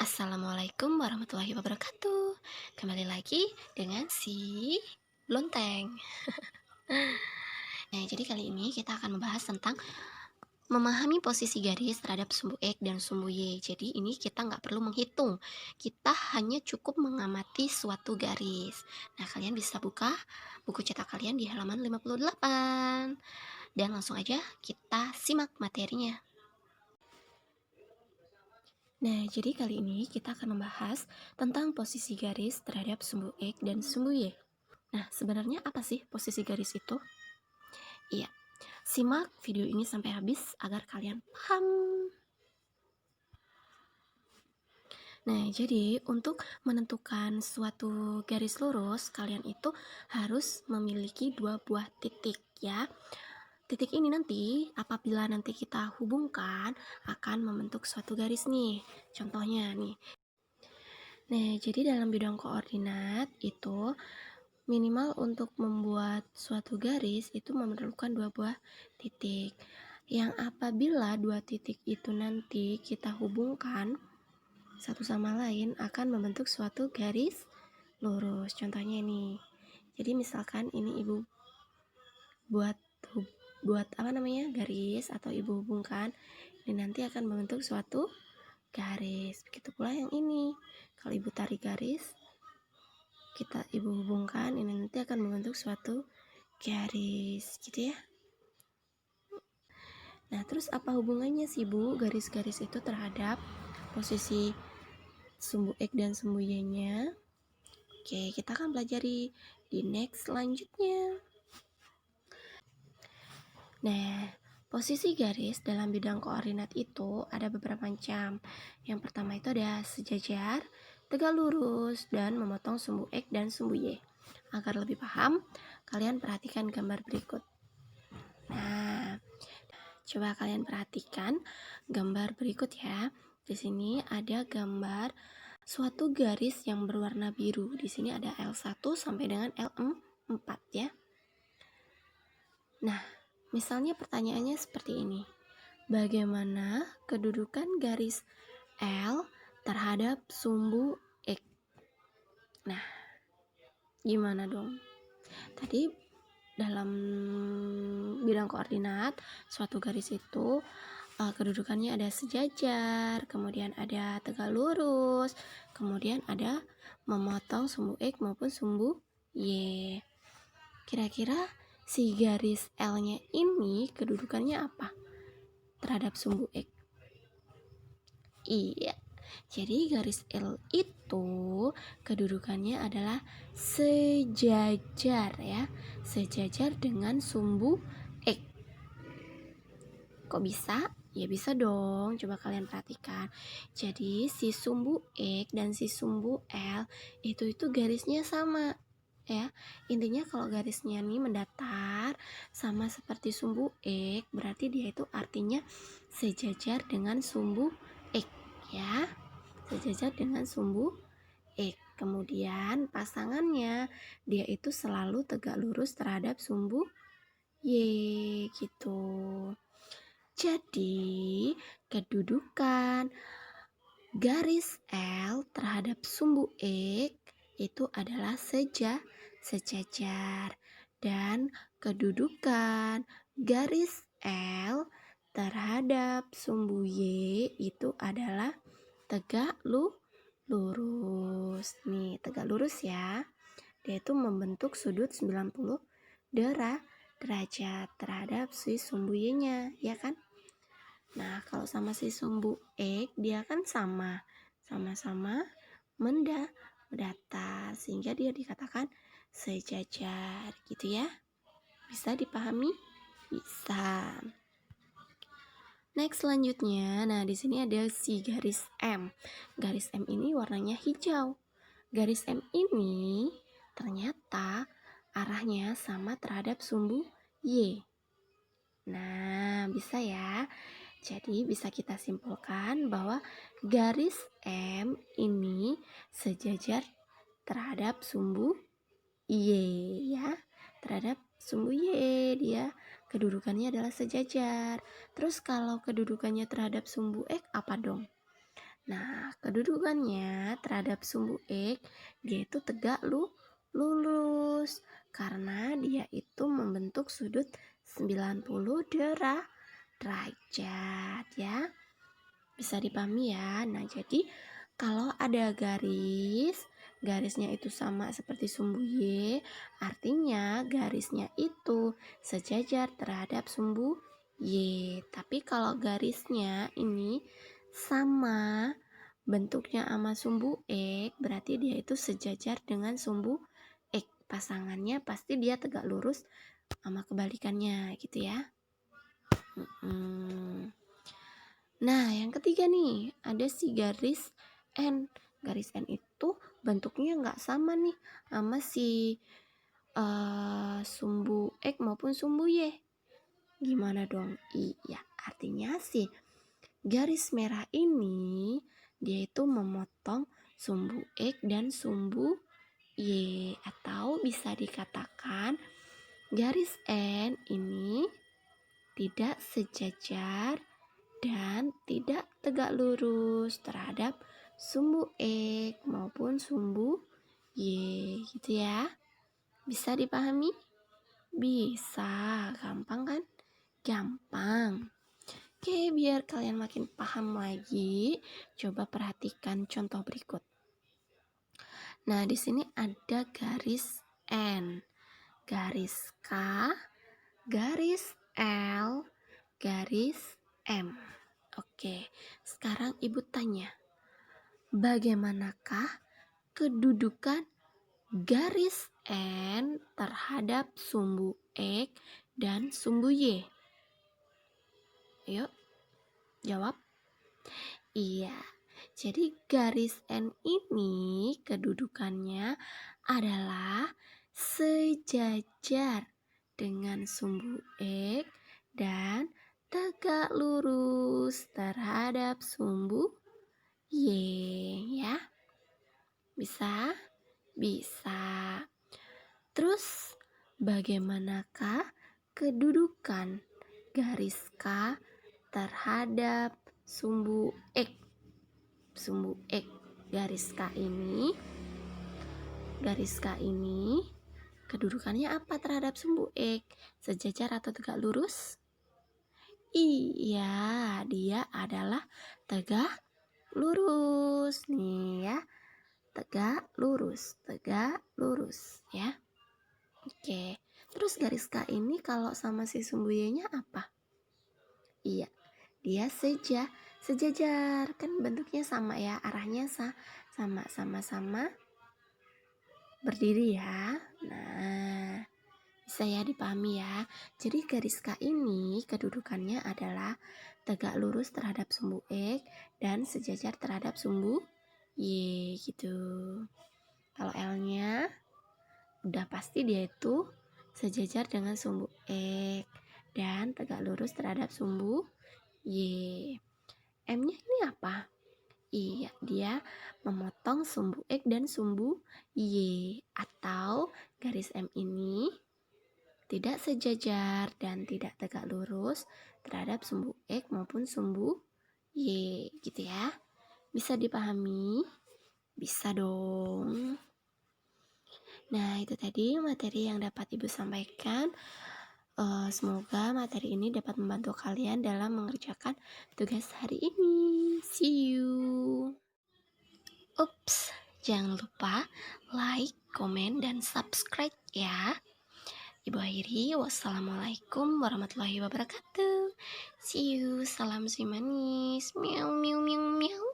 Assalamualaikum warahmatullahi wabarakatuh. Kembali lagi dengan si Blonteng. Nah, jadi kali ini kita akan membahas tentang memahami posisi garis terhadap sumbu X dan sumbu Y. Jadi ini kita nggak perlu menghitung, kita hanya cukup mengamati suatu garis. Nah, kalian bisa buka buku cetak kalian di halaman 58. Dan langsung aja kita simak materinya. Nah, jadi kali ini kita akan membahas tentang posisi garis terhadap sumbu X dan sumbu Y. Nah, sebenarnya apa sih posisi garis itu? Iya, simak video ini sampai habis agar kalian paham. Nah, jadi untuk menentukan suatu garis lurus, kalian itu harus memiliki dua buah titik ya. Titik ini nanti apabila nanti kita hubungkan akan membentuk suatu garis nih. Contohnya nih. Nah, jadi dalam bidang koordinat itu minimal untuk membuat suatu garis itu memerlukan dua buah titik. Yang apabila dua titik itu nanti kita hubungkan satu sama lain akan membentuk suatu garis lurus. Contohnya ini. Jadi misalkan ini ibu buat garis atau ibu hubungkan, ini nanti akan membentuk suatu garis. Begitu pula yang ini. Kalau ibu tarik garis, ibu hubungkan, ini nanti akan membentuk suatu garis, gitu ya. Nah, terus apa hubungannya sih Bu garis-garis itu terhadap posisi sumbu X dan sumbu Y-nya? Oke, kita akan pelajari di next selanjutnya. Nah, posisi garis dalam bidang koordinat itu ada beberapa macam. Yang pertama itu ada sejajar, tegak lurus, dan memotong sumbu X dan sumbu Y. Agar lebih paham, kalian perhatikan gambar berikut. Nah, coba kalian perhatikan gambar berikut ya. Di sini ada gambar suatu garis yang berwarna biru. Di sini ada L1 sampai dengan L4 ya. Nah, misalnya pertanyaannya seperti ini. Bagaimana kedudukan garis L terhadap sumbu X? Nah, gimana dong? Tadi dalam bidang koordinat, suatu garis itu kedudukannya ada sejajar, kemudian ada tegak lurus, kemudian ada memotong sumbu X maupun sumbu Y. Kira-kira si garis L-nya ini kedudukannya apa terhadap sumbu X? Iya, jadi garis L itu kedudukannya adalah sejajar ya, sejajar dengan sumbu X. Kok bisa? Ya bisa dong, coba kalian perhatikan. Jadi si sumbu X dan si sumbu L itu garisnya sama ya. Intinya kalau garisnya nih mendatar sama seperti sumbu X, berarti dia itu artinya sejajar dengan sumbu X ya. Sejajar dengan sumbu X. Kemudian pasangannya dia itu selalu tegak lurus terhadap sumbu Y gitu. Jadi kedudukan garis L terhadap sumbu X itu adalah sejajar, dan kedudukan garis L terhadap sumbu Y itu adalah tegak lurus. Nih, tegak lurus ya. Dia itu membentuk sudut 90 derajat terhadap si sumbu Y-nya, ya kan? Nah, kalau sama si sumbu X, dia kan sama-sama mendatar, sehingga dia dikatakan sejajar, gitu ya. Bisa dipahami? Bisa. Next selanjutnya, nah di sini ada si garis M. Garis M ini warnanya hijau. Garis M ini ternyata arahnya sama terhadap sumbu Y. Nah, bisa ya. Jadi bisa kita simpulkan bahwa garis M ini sejajar terhadap sumbu Y ya. Terhadap sumbu Y, dia kedudukannya adalah sejajar. Terus kalau kedudukannya terhadap sumbu X apa dong? Nah, kedudukannya terhadap sumbu X, dia itu tegak lurus karena dia itu membentuk sudut 90 derajat ya. Bisa dipahami ya. Nah, jadi kalau ada garisnya itu sama seperti sumbu Y, artinya garisnya itu sejajar terhadap sumbu Y. Tapi kalau garisnya ini sama bentuknya sama sumbu X, berarti dia itu sejajar dengan sumbu X. Pasangannya pasti dia tegak lurus sama kebalikannya gitu ya. Nah, yang ketiga nih, ada si garis N. Garis N itu bentuknya nggak sama nih sama si sumbu X maupun sumbu Y. Gimana dong? Iya, artinya sih garis merah ini dia itu memotong sumbu X dan sumbu Y, atau bisa dikatakan garis N ini tidak sejajar dan tidak tegak lurus terhadap sumbu X maupun sumbu Y gitu ya. Bisa dipahami? Bisa, gampang kan? Gampang. Oke, biar kalian makin paham lagi, coba perhatikan contoh berikut. Nah, di sini ada garis N, garis K, garis L, garis M. Oke, sekarang ibu tanya, bagaimanakah kedudukan garis N terhadap sumbu X dan sumbu Y? Ayo, jawab. Iya, jadi garis N ini kedudukannya adalah sejajar dengan sumbu X dan tegak lurus terhadap sumbu Y ya. Bisa? Bisa. Terus bagaimanakah kedudukan garis K terhadap sumbu X? Sumbu X, garis K ini kedudukannya apa terhadap sumbu X? Sejajar atau tegak lurus? Iya, dia adalah tegak lurus nih ya. Tegak lurus ya. Oke, terus garis K ini kalau sama si sumbu Y-nya apa? Iya, dia sejajar, kan bentuknya sama ya, arahnya sama berdiri ya. Nah, bisa ya dipahami ya. Jadi garis K ini kedudukannya adalah tegak lurus terhadap sumbu X dan sejajar terhadap sumbu Y gitu. Kalau L-nya udah pasti dia itu sejajar dengan sumbu X dan tegak lurus terhadap sumbu Y. M-nya ini apa? Iya, dia memotong sumbu X dan sumbu Y, atau garis M ini tidak sejajar dan tidak tegak lurus terhadap sumbu X maupun sumbu Y gitu ya. Bisa dipahami? Bisa dong. Nah, itu tadi materi yang dapat Ibu sampaikan. Semoga materi ini dapat membantu kalian dalam mengerjakan tugas hari ini. See you. Ups, jangan lupa like, komen, dan subscribe ya. Ibu akhiri, wassalamualaikum warahmatullahi wabarakatuh. See you, salam si manis. Miau, miau, miau, miau.